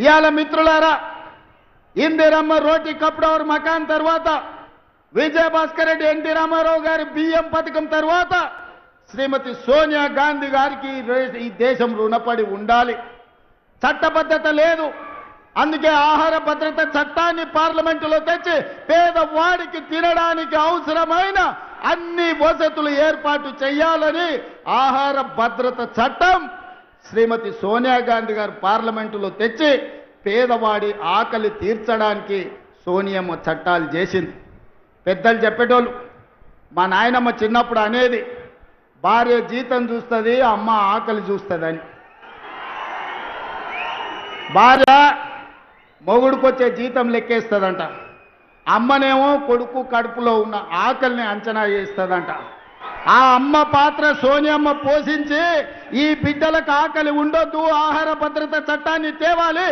ఇయాల మిత్రులారా ఇందిరమ్మ రోటీ కప్డవర్ మకాన్ తర్వాత విజయభాస్కర్ రెడ్డి ఎన్టీ రామారావు గారి బియ్యం పథకం తర్వాత శ్రీమతి సోనియా గాంధీ గారికి ఈ దేశం రుణపడి ఉండాలి. చట్టబద్ధత లేదు. అందుకే ఆహార భద్రత చట్టాన్ని పార్లమెంటులో తెచ్చి పేదవాడికి తినడానికి అవసరమైన అన్ని వసతులు ఏర్పాటు చేయాలని ఆహార భద్రత చట్టం శ్రీమతి సోనియా గాంధీ గారు పార్లమెంటులో తెచ్చి పేదవాడి ఆకలి తీర్చడానికి సోనియమ్మ చట్టాలు చేసింది. పెద్దలు చెప్పేటోళ్ళు, మా నాయనమ్మ చిన్నప్పుడు అనేది భార్య జీతం చూస్తుంది, అమ్మ ఆకలి చూస్తుందని. భార్య మొగుడుకొచ్చే జీతం లెక్కేస్తుందంట, అమ్మనేమో కొడుకు కడుపులో ఉన్న ఆకలిని అంచనా చేస్తుందంట. ఆ అమ్మ పాత్ర సోనియమ్మ పోషించి ఈ బిడ్డలకు ఆకలి ఉండొద్దు, ఆహార భద్రత చట్టాన్ని తేవాలి.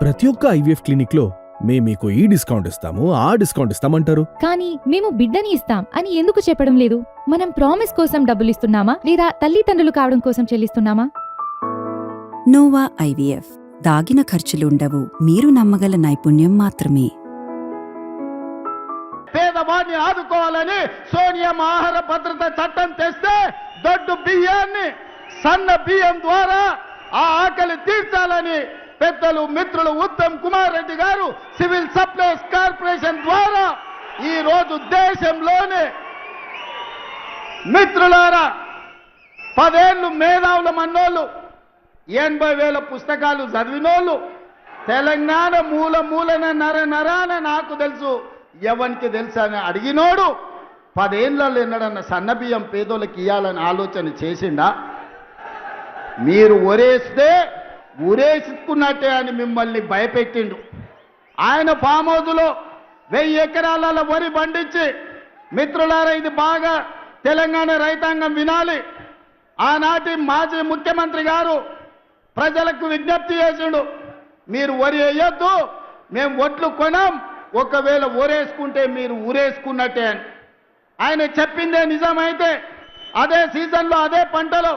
ప్రతి ఒక్క ఐవీఎఫ్ క్లినిక్ లో మేము మీకు ఈ డిస్కౌంట్ ఇస్తాము, ఆ డిస్కౌంట్ ఇస్తామంటారు. కానీ మేము బిడ్డని ఇస్తాం అని ఎందుకు చెప్పడం లేదు? మనం ప్రామిస్ కోసం డబ్బులు ఇస్తున్నామా లేదా తల్లిదండ్రులు కావడం కోసం చెల్లిస్తున్నామా? నోవా ఐవీఎఫ్ దాగిన ఖర్చులుండవు, మీరు నమ్మగల నైపుణ్యం మాత్రమే. పేదవాడిని ఆదుకోవాలని సోనియమ్మ ఆహార భద్రత చట్టం తెస్తే దొడ్డు బియ్యాన్ని సన్న బియ్యం ద్వారా ఆ ఆకలి తీర్చాలని పెద్దలు మిత్రులు ఉత్తమ్ కుమార్ రెడ్డి గారు సివిల్ సప్లైస్ కార్పొరేషన్ ద్వారా ఈ రోజు దేశంలోనే మిత్రులారా 10 ఏళ్ళు మేధావుల మన్నోళ్ళు 80,000 పుస్తకాలు చదివినోళ్ళు తెలంగాణ మూల మూలన నరాన నాకు తెలుసు ఎవరికి తెలుసా అని అడిగినోడు 10 ఏళ్ళలో ఎన్నడన్న సన్నబియ్యం పేదోళ్ళకి ఇయ్యాలని ఆలోచన చేసిండా? మీరు ఒరేస్తే ఊరేసుకున్నట్టే అని మిమ్మల్ని భయపెట్టిండు. ఆయన ఫామ్ హౌస్లో 1000 ఎకరాల వరి పండించి, మిత్రులారా ఇది బాగా తెలంగాణ రైతాంగం వినాలి, ఆనాటి మాజీ ముఖ్యమంత్రి గారు ప్రజలకు విజ్ఞప్తి చేసిండు, మీరు వరి వేయొద్దు, మేము ఒట్లు కొనం, ఒకవేళ ఊరేసుకుంటే మీరు ఊరేసుకున్నట్టే అని. ఆయన చెప్పిందే నిజమైతే అదే సీజన్లో అదే పంటలో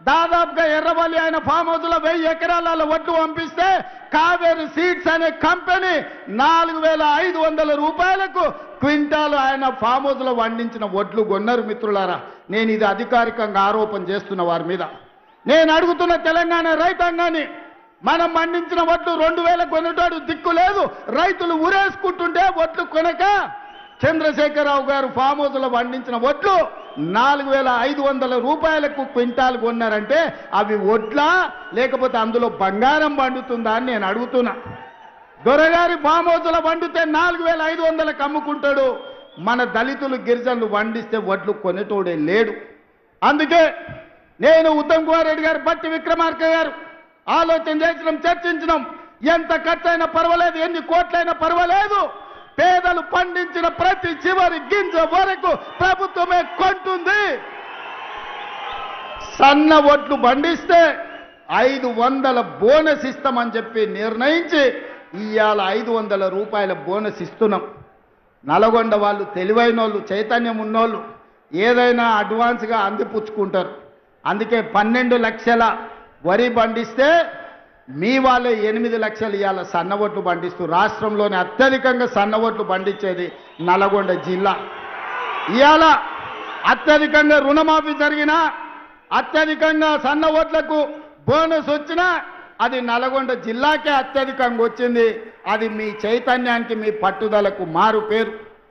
దాదాపుగా ఎర్రవల్లి ఆయన ఫామ్ హౌస్లో 1000 ఎకరాల ఒట్లు పంపిస్తే కావేరి సీడ్స్ అనే కంపెనీ 4,500 రూపాయలకు క్వింటాలు ఆయన ఫామ్ హౌస్లో వండించిన ఒట్లు కొన్నారు. మిత్రులారా, నేను ఇది అధికారికంగా ఆరోపణ చేస్తున్న వారి మీద. నేను అడుగుతున్న తెలంగాణ రైతాంగాన్ని, మనం పండించిన ఒట్లు 2,000 కొనేటాడు దిక్కు లేదు, రైతులు ఊరేసుకుంటుంటే ఒట్లు కొనక చంద్రశేఖరరావు గారు ఫామ్ హౌస్లో పండించిన ఒట్లు 4,500 రూపాయలకు క్వింటాల్ కొన్నారంటే అవి ఒట్లా లేకపోతే అందులో బంగారం పండుతుందా అని నేను అడుగుతున్నా. దొరగారి ఫామ్ హౌస్లో పండితే 4,500కు అమ్ముకుంటాడు, మన దళితులు గిరిజనులు పండిస్తే ఒట్లు కొనేటోడే లేడు. అందుకే నేను ఉత్తమ్ కుమార్ రెడ్డి గారు, బట్టి విక్రమార్క గారు ఆలోచన చేసినాం, చర్చించినాం. ఎంత ఖర్చైనా పర్వాలేదు, ఎన్ని కోట్లైనా పర్వాలేదు, పేదలు పండించిన ప్రతి చివరి గింజ వరకు ప్రభుత్వమే కొంటుంది. సన్న ఒట్లు పండిస్తే 500 బోనస్ ఇస్తామని చెప్పి నిర్ణయించి ఇవాళ 500 రూపాయల బోనస్ ఇస్తున్నాం. నల్గొండ వాళ్ళు తెలివైన వాళ్ళు, చైతన్యం ఉన్నోళ్ళు ఏదైనా అడ్వాన్స్గా అందిపుచ్చుకుంటారు. అందుకే 12 లక్షల వరి పండిస్తే మీ వాళ్ళే 8 లక్షలు ఇవాళ సన్న ఒట్లు పండిస్తూ రాష్ట్రంలోనే అత్యధికంగా సన్న ఒట్లు పండించేది నల్గొండ జిల్లా. ఇవాళ అత్యధికంగా రుణమాఫీ జరిగినా, అత్యధికంగా సన్న ఓట్లకు బోనస్ వచ్చినా అది నల్గొండ జిల్లాకే అత్యధికంగా వచ్చింది. అది మీ చైతన్యానికి, మీ పట్టుదలకు మారు పేరు.